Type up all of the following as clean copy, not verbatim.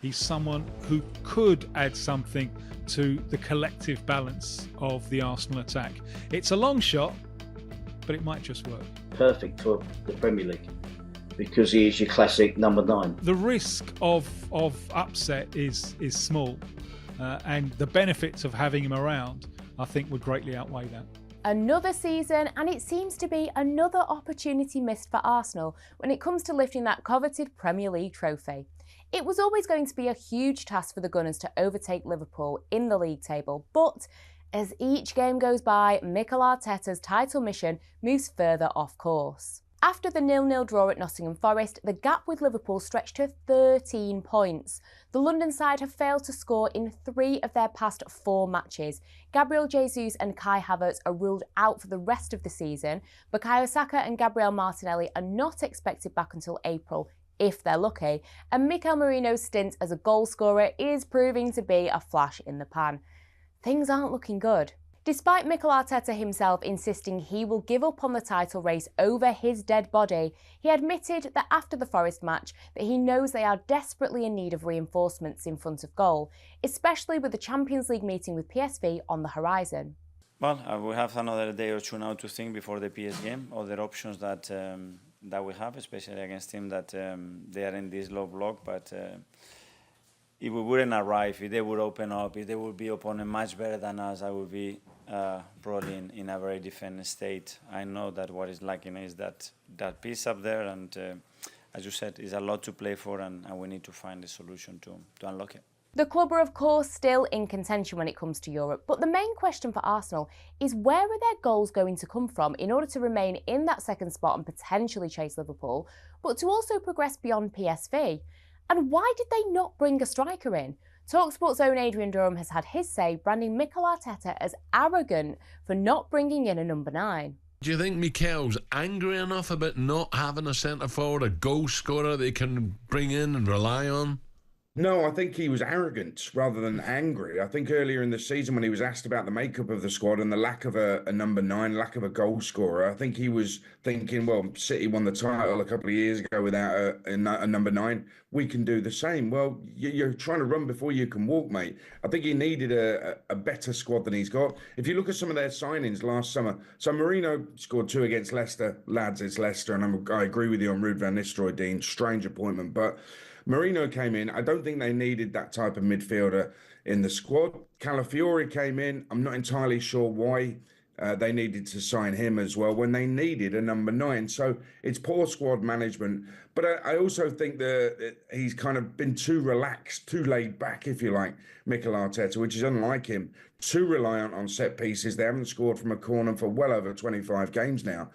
He's someone who could add something to the collective balance of the Arsenal attack. It's a long shot, but it might just work. Perfect for the Premier League because he is your classic number 9. The risk of upset is small, and the benefits of having him around, I think, would greatly outweigh that. Another season, and it seems to be another opportunity missed for Arsenal when it comes to lifting that coveted Premier League trophy. It was always going to be a huge task for the Gunners to overtake Liverpool in the league table, but as each game goes by, Mikel Arteta's title mission moves further off course. After the 0-0 draw at Nottingham Forest, the gap with Liverpool stretched to 13 points. The London side have failed to score in 3 of their past 4 matches. Gabriel Jesus and Kai Havertz are ruled out for the rest of the season. Bukayo Saka and Gabriel Martinelli are not expected back until April, if they're lucky. And Mikel Merino's stint as a goal scorer is proving to be a flash in the pan. Things aren't looking good. Despite Mikel Arteta himself insisting he will give up on the title race over his dead body, he admitted that after the Forest match that he knows they are desperately in need of reinforcements in front of goal, especially with the Champions League meeting with PSV on the horizon. Well, we have another day or two now to think before the PS game, other options that we have, especially against teams that they are in this low block, but if we wouldn't arrive, if they would open up, if they would be opponent much better than us, I would be probably in a very defensive state. I know that what is lacking is that piece up there, and as you said, it's a lot to play for, and we need to find a solution to unlock it. The club are of course still in contention when it comes to Europe, but the main question for Arsenal is where are their goals going to come from in order to remain in that second spot and potentially chase Liverpool, but to also progress beyond PSV? And why did they not bring a striker in? talkSPORT's own Adrian Durham has had his say, branding Mikel Arteta as arrogant for not bringing in a number 9. Do you think Mikel's angry enough about not having a centre-forward, a goal scorer they can bring in and rely on? No, I think he was arrogant rather than angry. I think earlier in the season when he was asked about the makeup of the squad and the lack of a number 9, lack of a goal scorer, I think he was thinking, well, City won the title a couple of years ago without a number 9. We can do the same. Well, you're trying to run before you can walk, mate. I think he needed a better squad than he's got. If you look at some of their signings last summer, so Marino scored 2 against Leicester. Lads, it's Leicester, and I agree with you on Ruud van Nistelrooy, Dean. Strange appointment, but Marino came in. I don't think they needed that type of midfielder in the squad. Calafiori came in. I'm not entirely sure why they needed to sign him as well when they needed a number 9. So it's poor squad management. But I also think that he's kind of been too relaxed, too laid back, if you like, Mikel Arteta, which is unlike him. Too reliant on set pieces. They haven't scored from a corner for well over 25 games now,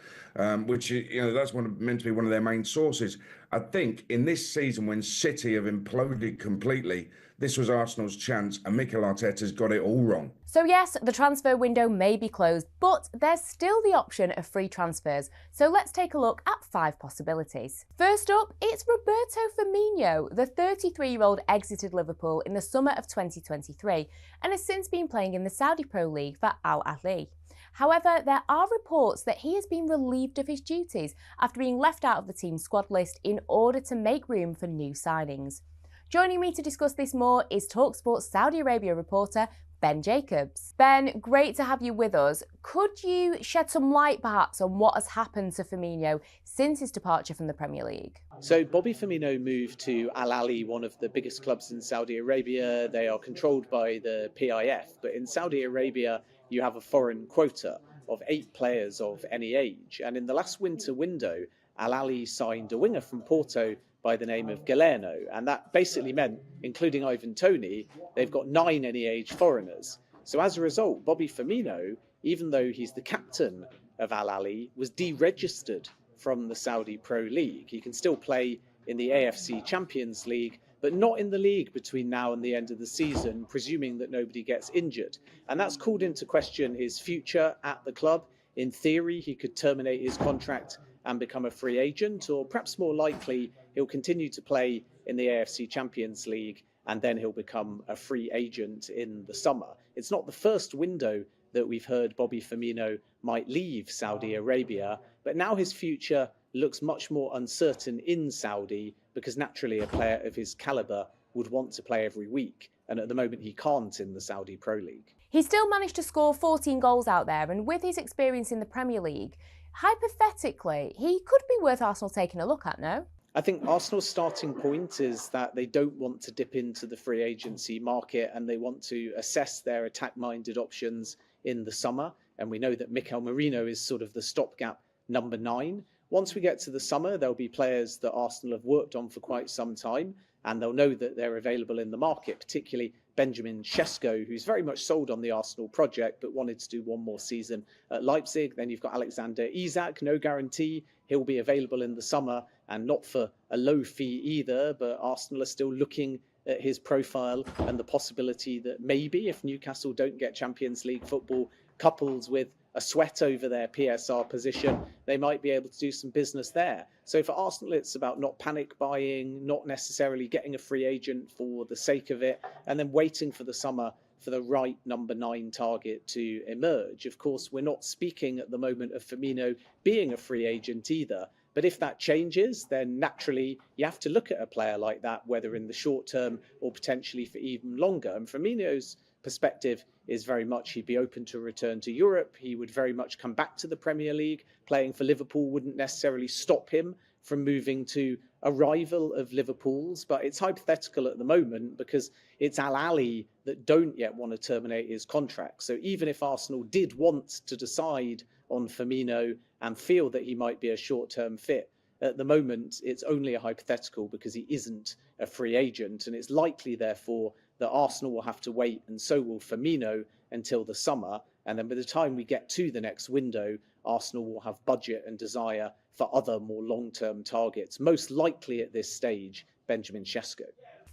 which, that's meant to be one of their main sources. I think in this season when City have imploded completely, this was Arsenal's chance, and Mikel Arteta's got it all wrong. So yes, the transfer window may be closed, but there's still the option of free transfers. So let's take a look at 5 possibilities. First up, it's Roberto Firmino. The 33-year-old exited Liverpool in the summer of 2023 and has since been playing in the Saudi Pro League for Al Ahly. However, there are reports that he has been relieved of his duties after being left out of the team's squad list in order to make room for new signings. Joining me to discuss this more is talkSPORT Saudi Arabia reporter Ben Jacobs. Ben, great to have you with us. Could you shed some light perhaps on what has happened to Firmino since his departure from the Premier League? So Bobby Firmino moved to Al Ahly, one of the biggest clubs in Saudi Arabia. They are controlled by the PIF, but in Saudi Arabia you have a foreign quota of 8 players of any age. And in the last winter window, Al Ahly signed a winger from Porto by the name of Galeno, and that basically meant, including Ivan Toney, they've got 9 any age foreigners. So as a result, Bobby Firmino, even though he's the captain of Al Ahly, was deregistered from the Saudi Pro League. He can still play in the AFC Champions League, but not in the league between now and the end of the season, presuming that nobody gets injured. And that's called into question his future at the club. In theory, he could terminate his contract and become a free agent, or perhaps more likely, he'll continue to play in the AFC Champions League and then he'll become a free agent in the summer. It's not the first window that we've heard Bobby Firmino might leave Saudi Arabia, but now his future looks much more uncertain in Saudi because naturally a player of his caliber would want to play every week. And at the moment, he can't in the Saudi Pro League. He still managed to score 14 goals out there, and with his experience in the Premier League, hypothetically, he could be worth Arsenal taking a look at, no? I think Arsenal's starting point is that they don't want to dip into the free agency market and they want to assess their attack-minded options in the summer. And we know that Mikel Merino is sort of the stopgap number 9. Once we get to the summer, there'll be players that Arsenal have worked on for quite some time, and they'll know that they're available in the market, particularly Benjamin Sesko, who's very much sold on the Arsenal project, but wanted to do one more season at Leipzig. Then you've got Alexander Isak, no guarantee. He'll be available in the summer, and not for a low fee either, but Arsenal are still looking at his profile and the possibility that maybe if Newcastle don't get Champions League football, coupled with a sweat over their PSR position, they might be able to do some business there. So for Arsenal, it's about not panic buying, not necessarily getting a free agent for the sake of it, and then waiting for the summer for the right number 9 target to emerge. Of course, we're not speaking at the moment of Firmino being a free agent either. But if that changes, then naturally you have to look at a player like that, whether in the short term or potentially for even longer. And Firmino's perspective is very much he'd be open to return to Europe. He would very much come back to the Premier League. Playing for Liverpool wouldn't necessarily stop him from moving to a rival of Liverpool's, but it's hypothetical at the moment because it's Al Ahly that don't yet want to terminate his contract. So even if Arsenal did want to decide on Firmino and feel that he might be a short-term fit, at the moment it's only a hypothetical because he isn't a free agent, and it's likely therefore that Arsenal will have to wait, and so will Firmino, until the summer. And then by the time we get to the next window, Arsenal will have budget and desire for other more long-term targets, most likely at this stage, Benjamin Sesko.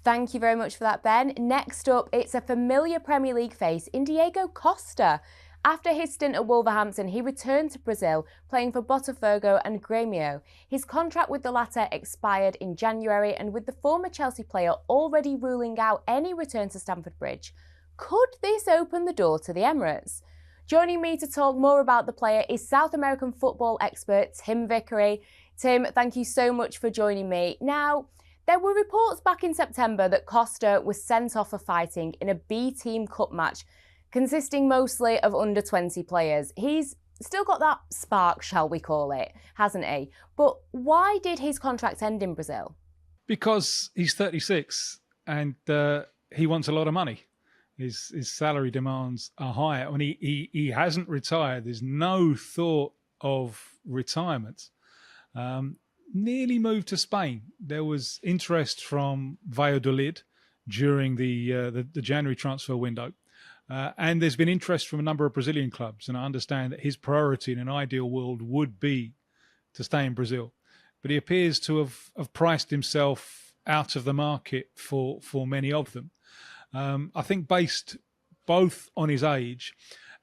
Thank you very much for that, Ben. Next up, it's a familiar Premier League face in Diego Costa. After his stint at Wolverhampton, he returned to Brazil, playing for Botafogo and Grêmio. His contract with the latter expired in January, and with the former Chelsea player already ruling out any return to Stamford Bridge, could this open the door to the Emirates? Joining me to talk more about the player is South American football expert Tim Vickery. Tim, thank you so much for joining me. Now, there were reports back in September that Costa was sent off for fighting in a B-Team Cup match consisting mostly of under-20 players. He's still got that spark, shall we call it, hasn't he? But why did his contract end in Brazil? Because he's 36 and he wants a lot of money. His salary demands are high. I mean, he hasn't retired. There's no thought of retirement. Nearly moved to Spain. There was interest from Valladolid during the January transfer window. And there's been interest from a number of Brazilian clubs. And I understand that his priority in an ideal world would be to stay in Brazil. But he appears to have priced himself out of the market for many of them. I think based both on his age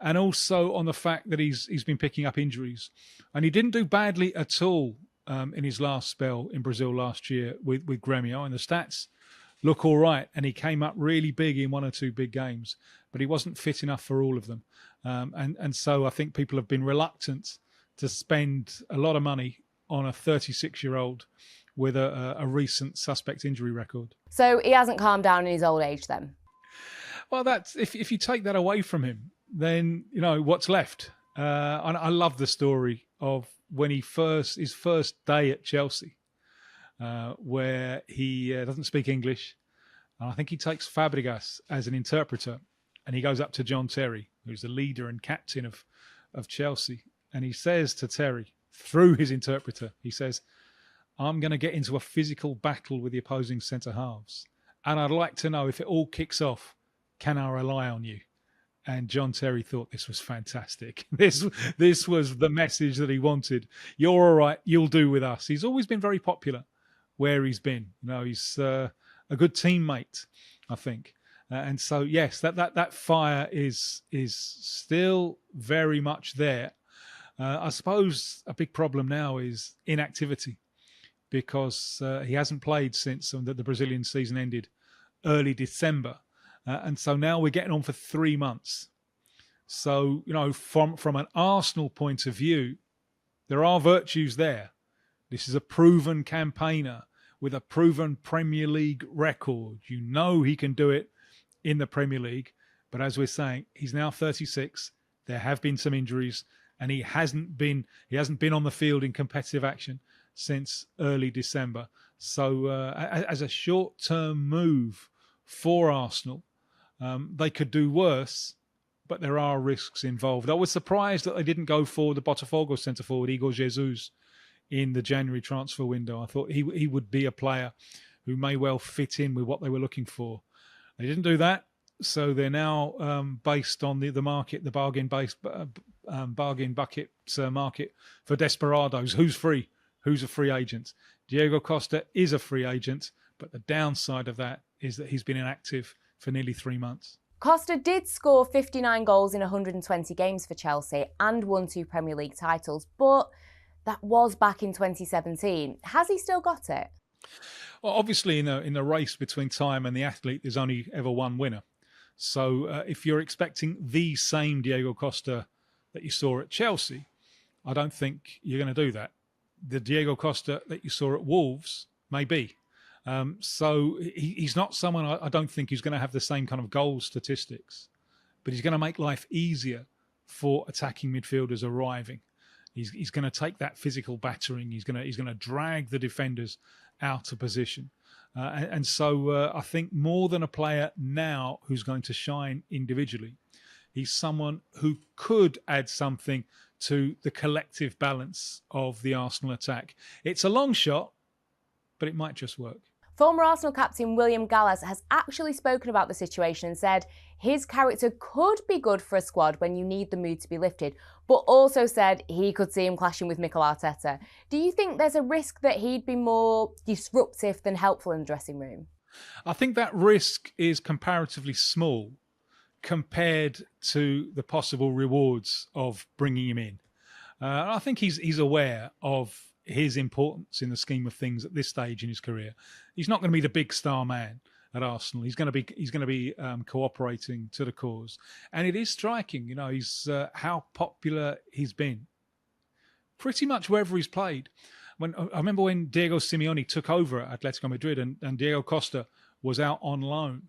and also on the fact that he's been picking up injuries. And he didn't do badly at all in his last spell in Brazil last year with Grêmio. And the stats look all right. And he came up really big in one or two big games, but he wasn't fit enough for all of them. And so I think people have been reluctant to spend a lot of money on a 36-year-old with a recent suspect injury record. So he hasn't calmed down in his old age then? Well, that's if you take that away from him, then, you know, what's left? I love the story of when his first day at Chelsea, where he doesn't speak English. And I think he takes Fabregas as an interpreter, and he goes up to John Terry, who's the leader and captain of Chelsea. And he says to Terry, through his interpreter, he says, I'm going to get into a physical battle with the opposing centre-halves. And I'd like to know, if it all kicks off, can I rely on you? And John Terry thought this was fantastic. This was the message that he wanted. You're all right. You'll do with us. He's always been very popular where he's been. You know, he's a good teammate, I think. And so, yes, that fire is still very much there. I suppose a big problem now is inactivity, because he hasn't played since the Brazilian season ended early December. And so now we're getting on for 3 months. So, you know, from an Arsenal point of view, there are virtues there. This is a proven campaigner with a proven Premier League record. You know he can do it in the Premier League. But as we're saying, he's now 36. There have been some injuries, and he hasn't been on the field in competitive action since early December. So as a short-term move for Arsenal, they could do worse, but there are risks involved. I was surprised that they didn't go for the Botafogo centre-forward, Igor Jesus, in the January transfer window. I thought he would be a player who may well fit in with what they were looking for. They didn't do that, so they're now based on the market, the bargain bucket market for desperados. Who's free? Who's a free agent? Diego Costa is a free agent, but the downside of that is that he's been inactive for nearly 3 months. Costa did score 59 goals in 120 games for Chelsea and won 2 Premier League titles, but that was back in 2017. Has he still got it? Well, obviously, in the race between time and the athlete, there's only ever one winner. So if you're expecting the same Diego Costa that you saw at Chelsea, I don't think you're going to do that. The Diego Costa that you saw at Wolves may be. So he's not someone I don't think who's going to have the same kind of goal statistics, but he's going to make life easier for attacking midfielders arriving. He's going to take that physical battering. He's going to drag the defenders out of position. And so I think more than a player now who's going to shine individually, he's someone who could add something to the collective balance of the Arsenal attack. It's a long shot, but it might just work. Former Arsenal captain William Gallas has actually spoken about the situation and said his character could be good for a squad when you need the mood to be lifted, but also said he could see him clashing with Mikel Arteta. Do you think there's a risk that he'd be more disruptive than helpful in the dressing room? I think that risk is comparatively small compared to the possible rewards of bringing him in. I think he's aware of his importance in the scheme of things at this stage in his career. He's not going to be the big star man at Arsenal. He's going to be cooperating to the cause, and it is striking. He's how popular he's been. Pretty much wherever he's played. I remember when Diego Simeone took over at Atletico Madrid, and Diego Costa was out on loan,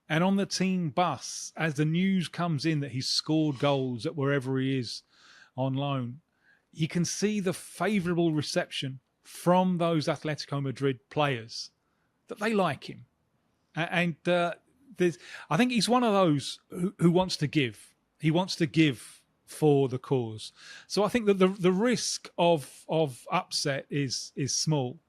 and on the team bus, as the news comes in that he's scored goals at wherever he is on loan, you can see the favourable reception from those Atletico Madrid players that they like him. And I think he's one of those who wants to give. He wants to give for the cause. So I think that the risk of upset is small.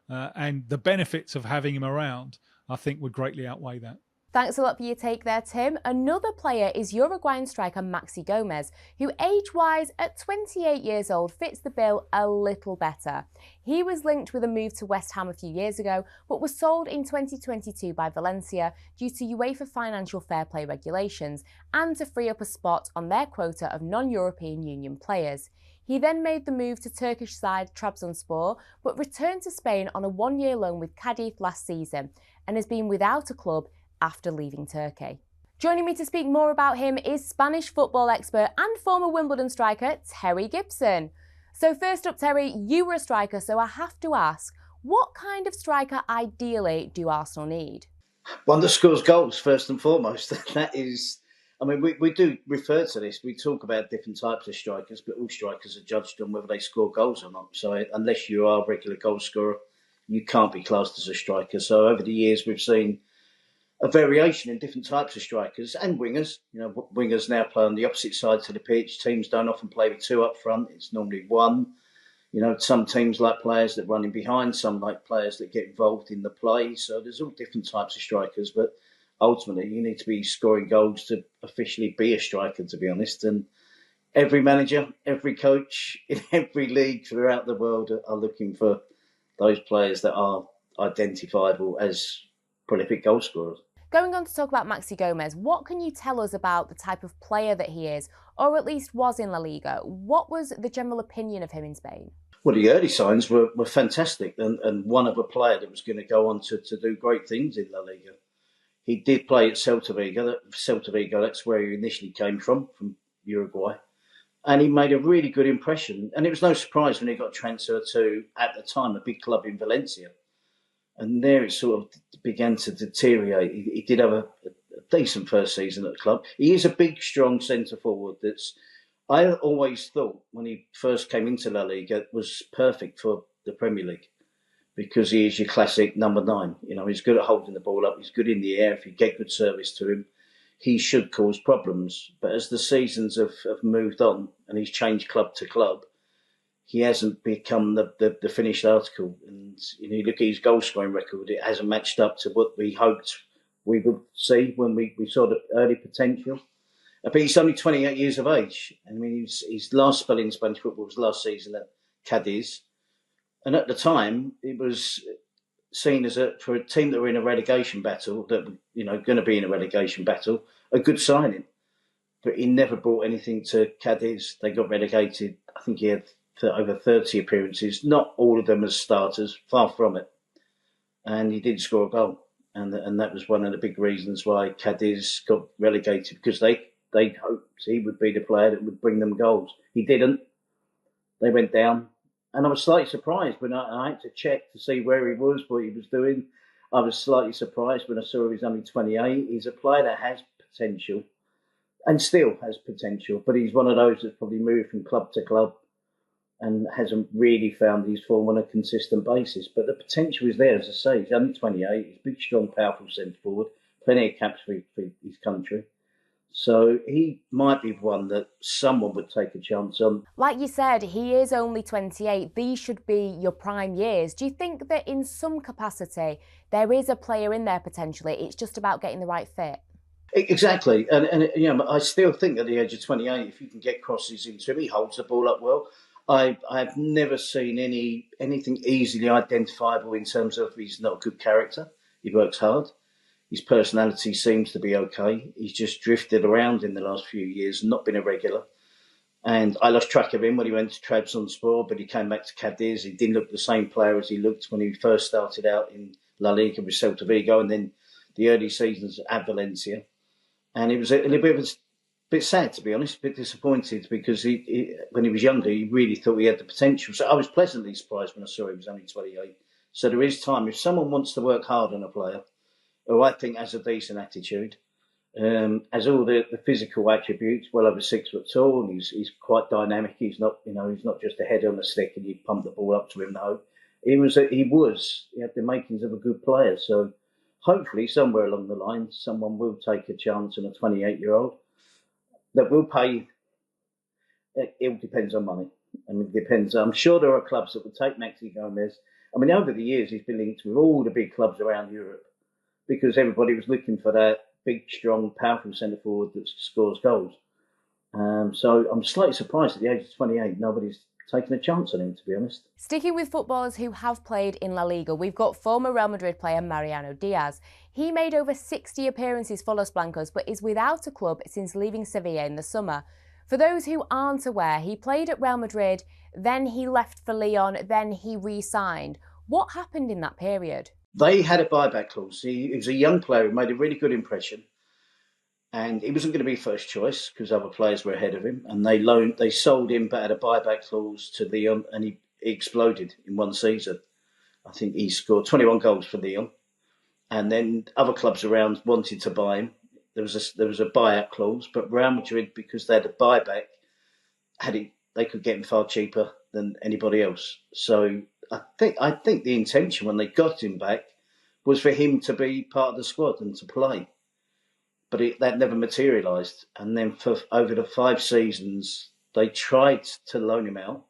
And the benefits of having him around, I think, would greatly outweigh that. Thanks a lot for your take there, Tim. Another player is Uruguayan striker Maxi Gomez, who age-wise, at 28 years old, fits the bill a little better. He was linked with a move to West Ham a few years ago, but was sold in 2022 by Valencia due to UEFA financial fair play regulations and to free up a spot on their quota of non-European Union players. He then made the move to Turkish side Trabzonspor, but returned to Spain on a one-year loan with Cadiz last season and has been without a club after leaving Turkey. Joining me to speak more about him is Spanish football expert and former Wimbledon striker Terry Gibson. So first up, Terry, you were a striker, so I have to ask, what kind of striker ideally do Arsenal need? One that scores goals first and foremost. That is, I mean, we do refer to this. We talk about different types of strikers, but all strikers are judged on whether they score goals or not. So unless you are a regular goal scorer, you can't be classed as a striker. So over the years, we've seen a variation in different types of strikers and wingers. Wingers now play on the opposite side to the pitch. Teams don't often play with two up front. It's normally one. Some teams like players that run in behind, some like players that get involved in the play. So there's all different types of strikers, but ultimately you need to be scoring goals to officially be a striker, to be honest. And every manager, every coach in every league throughout the world are looking for those players that are identifiable as prolific goal scorers. Going on to talk about Maxi Gomez, what can you tell us about the type of player that he is, or at least was in La Liga? What was the general opinion of him in Spain? Well, the early signs were fantastic, and one of a player that was going to go on to do great things in La Liga. He did play at Celta Vigo, that's where he initially came from Uruguay. And he made a really good impression. And it was no surprise when he got transferred to, at the time, a big club in Valencia. And there it sort of began to deteriorate. He did have a decent first season at the club. He is a big, strong centre forward. I always thought when he first came into La Liga was perfect for the Premier League because he is your classic number 9. You know, he's good at holding the ball up. He's good in the air. If you get good service to him, he should cause problems. But as the seasons have moved on and he's changed club to club, he hasn't become the finished article. And you look at his goal scoring record; it hasn't matched up to what we hoped we would see when we saw the early potential. But he's only 28 years of age. I mean, his last spell in Spanish football was last season at Cadiz, and at the time it was seen as for a team that were in a relegation battle, that going to be in a relegation battle, a good signing. But he never brought anything to Cadiz. They got relegated. I think he had over 30 appearances, not all of them as starters, far from it. And he didn't score a goal. And that was one of the big reasons why Cadiz got relegated, because they hoped he would be the player that would bring them goals. He didn't. They went down. And I was slightly surprised when I had to check to see where he was, what he was doing. I was slightly surprised when I saw he was only 28. He's a player that has potential and still has potential, but he's one of those that's probably moved from club to club and hasn't really found his form on a consistent basis. But the potential is there, as I say. He's only 28. He's a big, strong, powerful centre forward. Plenty of caps for his country. So he might be one that someone would take a chance on. Like you said, he is only 28. These should be your prime years. Do you think that in some capacity there is a player in there potentially? It's just about getting the right fit? Exactly. And I still think at the age of 28, if you can get crosses into him, he holds the ball up well. I've never seen anything easily identifiable in terms of he's not a good character. He works hard. His personality seems to be okay. He's just drifted around in the last few years and not been a regular. And I lost track of him when he went to Trabzonspor, but he came back to Cadiz. He didn't look the same player as he looked when he first started out in La Liga with Celta Vigo and then the early seasons at Valencia. And it was a little bit sad, to be honest, a bit disappointed, because when he was younger, he really thought he had the potential. So I was pleasantly surprised when I saw he was only 28. So there is time. If someone wants to work hard on a player, who I think has a decent attitude, has all the physical attributes, well over 6 foot tall, and he's quite dynamic. He's not, he's not just a head on a stick and you pump the ball up to him. No, he had the makings of a good player. So hopefully somewhere along the line, someone will take a chance on a 28-year-old that will pay. It depends on money. I mean, it depends. I'm sure there are clubs that will take Maxi Gomez. I mean, over the years, he's been linked with all the big clubs around Europe because everybody was looking for that big, strong, powerful centre forward that scores goals. So I'm slightly surprised at the age of 28, nobody's taken a chance on him, to be honest. Sticking with footballers who have played in La Liga, we've got former Real Madrid player Mariano Diaz. He made over 60 appearances for Los Blancos, but is without a club since leaving Sevilla in the summer. For those who aren't aware, he played at Real Madrid, then he left for Lyon, then he re-signed. What happened in that period? They had a buyback clause. He was a young player who made a really good impression. And he wasn't going to be first choice because other players were ahead of him. And they sold him, but had a buyback clause to Lyon, and he exploded in one season. I think he scored 21 goals for Lyon. And then other clubs around wanted to buy him. There was a buyout clause, but Real Madrid, because they had a buyback, they could get him far cheaper than anybody else. So I think the intention when they got him back was for him to be part of the squad and to play. But that never materialised. And then for over the 5 seasons, they tried to loan him out.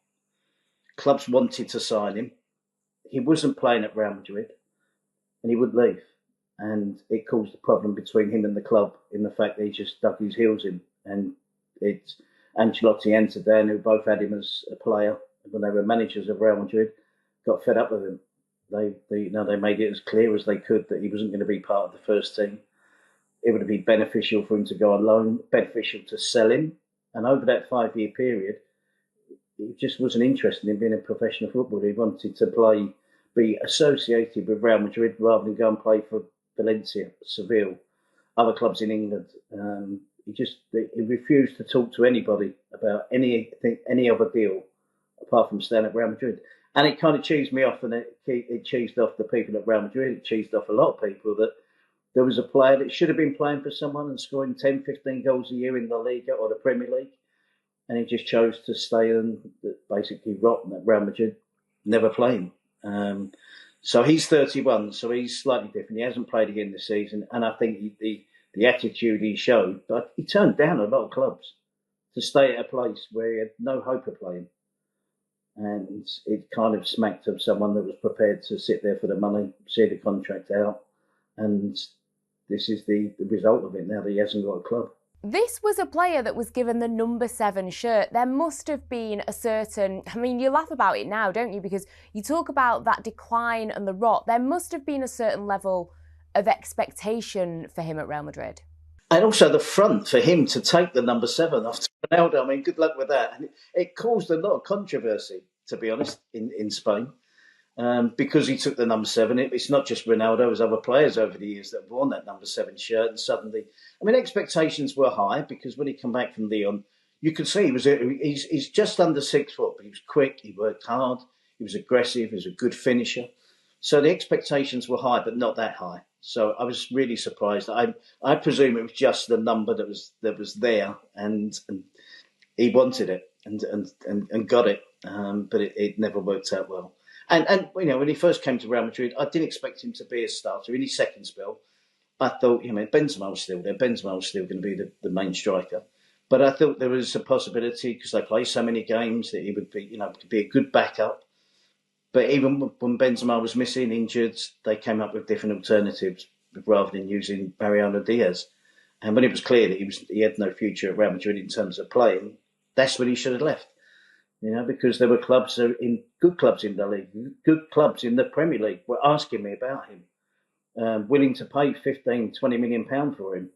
Clubs wanted to sign him. He wasn't playing at Real Madrid, and he would leave. And it caused a problem between him and the club in the fact that he just dug his heels in. And it's Ancelotti and Zidane, who both had him as a player when they were managers of Real Madrid, got fed up with him. They made it as clear as they could that he wasn't going to be part of the first team. It would have been beneficial for him to go on loan, beneficial to sell him. And over that 5-year period, he just wasn't interested in being a professional footballer. He wanted to be associated with Real Madrid rather than go and play for Valencia, Seville, other clubs in England. He refused to talk to anybody about any other deal apart from staying at Real Madrid. And it kind of cheesed me off, and it cheesed off the people at Real Madrid. It cheesed off a lot of people that there was a player that should have been playing for someone and scoring 10, 15 goals a year in the Liga or the Premier League. And he just chose to stay and basically rot, and at Real Madrid never playing. So he's 31, so he's slightly different. He hasn't played again this season, and I think the attitude he showed, but he turned down a lot of clubs to stay at a place where he had no hope of playing. And it kind of smacked of someone that was prepared to sit there for the money, see the contract out, and this is the result of it now that he hasn't got a club. This was a player that was given the number 7 shirt. There must have been a certain, I mean, you laugh about it now, don't you? Because you talk about that decline and the rot. There must have been a certain level of expectation for him at Real Madrid. And also the front for him to take the number 7 after Ronaldo. I mean, good luck with that. And it caused a lot of controversy, to be honest, in Spain. Because he took the number 7. It's not just Ronaldo, there's other players over the years that have worn that number 7 shirt, and suddenly, I mean, expectations were high because when he came back from Lyon, you could see he's just under 6 foot, but he was quick, he worked hard, he was aggressive, he was a good finisher. So the expectations were high, but not that high. So I was really surprised. I presume it was just the number that was there, and he wanted it and got it, but it never worked out well. And you know, when he first came to Real Madrid, I didn't expect him to be a starter. In his second spell, I thought, you know, Benzema was still there. Benzema was still going to be the main striker. But I thought there was a possibility, because they play so many games, that he would be, you know, could be a good backup. But even when Benzema was missing, injured, they came up with different alternatives rather than using Mariano Diaz. And when it was clear that he had no future at Real Madrid in terms of playing, that's when he should have left. You know, because there were good clubs in the league, good clubs in the Premier League were asking me about him, willing to pay 15, 20 million pounds for him.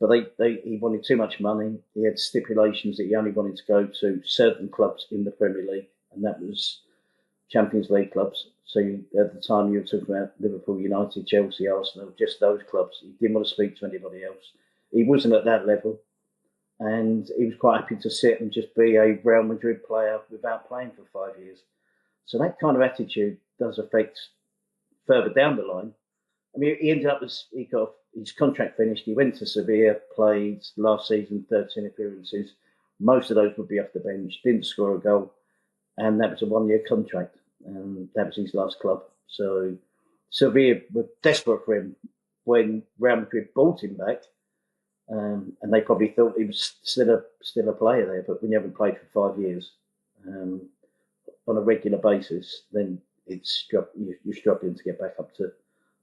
But he wanted too much money. He had stipulations that he only wanted to go to certain clubs in the Premier League, and that was Champions League clubs. So at the time you were talking about Liverpool, United, Chelsea, Arsenal, just those clubs. He didn't want to speak to anybody else. He wasn't at that level. And he was quite happy to sit and just be a Real Madrid player without playing for 5 years. So that kind of attitude does affect further down the line. I mean, he ended up he got his contract finished. He went to Sevilla, played last season 13 appearances. Most of those would be off the bench. Didn't score a goal, and that was a 1-year contract. And that was his last club. So Sevilla were desperate for him when Real Madrid bought him back. And they probably thought he was still a player there, but when you haven't played for 5 years on a regular basis, then you're struggling to get back up to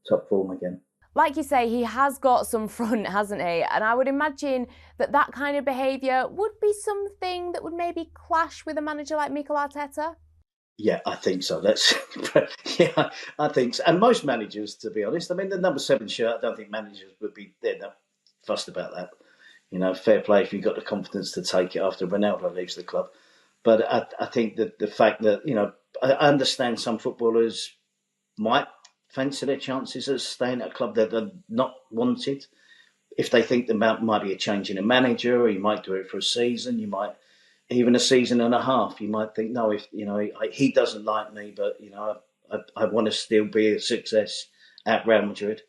top form again. Like you say, he has got some front, hasn't he? And I would imagine that kind of behaviour would be something that would maybe clash with a manager like Mikel Arteta. Yeah, I think so. Yeah, I think so. And most managers, to be honest, I mean, the number 7 shirt, I don't think managers would be fussed about that. You know, fair play if you've got the confidence to take it after Ronaldo leaves the club. But I think that the fact that, you know, I understand some footballers might fancy their chances of staying at a club that are not wanted. If they think there might be a change in a manager, or you might do it for a season, you might even a season and a half. You might think, no, if you know he doesn't like me, but you know I want to still be a success at Real Madrid.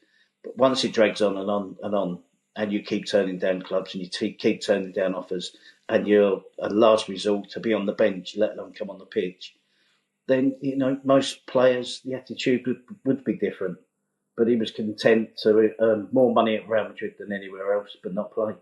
But once it drags on and on and on, and you keep turning down clubs and you keep turning down offers, and you're a last resort to be on the bench, let alone come on the pitch, then, you know, most players, the attitude would be different. But he was content to earn more money at Real Madrid than anywhere else, but not play.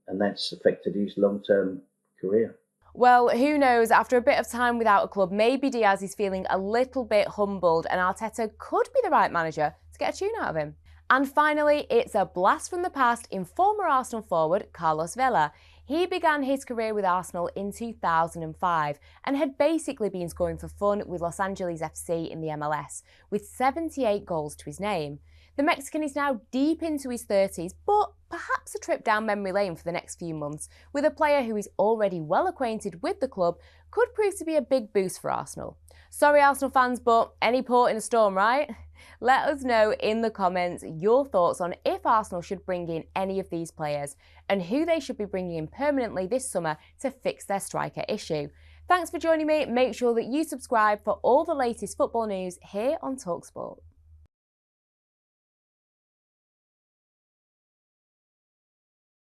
And that's affected his long-term career. Well, who knows, after a bit of time without a club, maybe Diaz is feeling a little bit humbled and Arteta could be the right manager to get a tune out of him. And finally, it's a blast from the past in former Arsenal forward Carlos Vela. He began his career with Arsenal in 2005 and had basically been scoring for fun with Los Angeles FC in the MLS, with 78 goals to his name. The Mexican is now deep into his 30s, but perhaps a trip down memory lane for the next few months with a player who is already well acquainted with the club could prove to be a big boost for Arsenal. Sorry Arsenal fans, but any port in a storm, right? Let us know in the comments your thoughts on if Arsenal should bring in any of these players and who they should be bringing in permanently this summer to fix their striker issue. Thanks for joining me. Make sure that you subscribe for all the latest football news here on talkSPORT.